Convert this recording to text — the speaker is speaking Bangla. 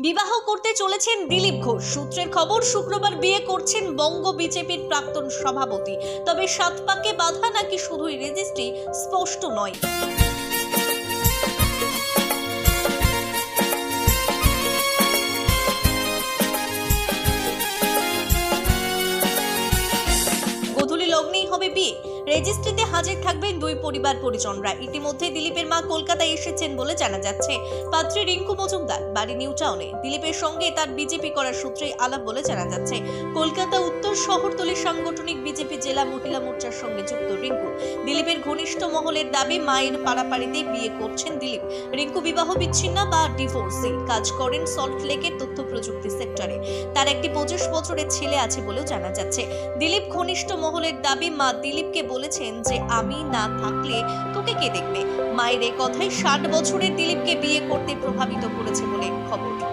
বিবাহ করতে চলেছেন দিলীপ ঘোষ। সূত্রের খবর, শুক্রবার বিয়ে করছেন বঙ্গ বিজেপির প্রাক্তন সভাপতি। তবে সাত পাকে বাধা নাকি শুধুই রেজিস্ট্রি স্পষ্ট নয়। গোধূলি লগ্নেই হবে বিয়ে। রেজিস্ট্রিতে হাজির থাকবেন দুই পরিবার পরিজনরা। ইতিমধ্যে দিলীপের মা কলকাতায় এসেছেন বলে জানা যাচ্ছে। পাত্রী রিঙ্কু মজুমদার, বাড়ি নিউ টাউনে। দিলীপের সঙ্গে তার বিজেপি করার সূত্রেই আলাপ বলে জানা যাচ্ছে। কলকাতা উত্তর শহরতলি সাংগঠনিক বিজেপি জেলা মহিলা মোর্চার সঙ্গে যুক্ত রিঙ্কু। দিলীপের ঘনিষ্ঠ মহলের দাবি, মায়ের পাড়াপাড়িতে বিয়ে করছেন দিলীপ। রিঙ্কু বিবাহ বিচ্ছিন্ন বা ডিভোর্সি, কাজ করেন সল্টলেকের তথ্য প্রযুক্তি সেক্টরে। তার একটি 25 বছরের ছেলে আছে বলেও জানা যাচ্ছে। দিলীপ ঘনিষ্ঠ মহলের দাবি, মা দিলীপকে বলেছেন যে আমি না থাকলে তোকে কে দেখবে। মায়ের এই কথাই 60 বছরের দিলীপকে বিয়ে করতে প্রভাবিত করেছে বলে খবর।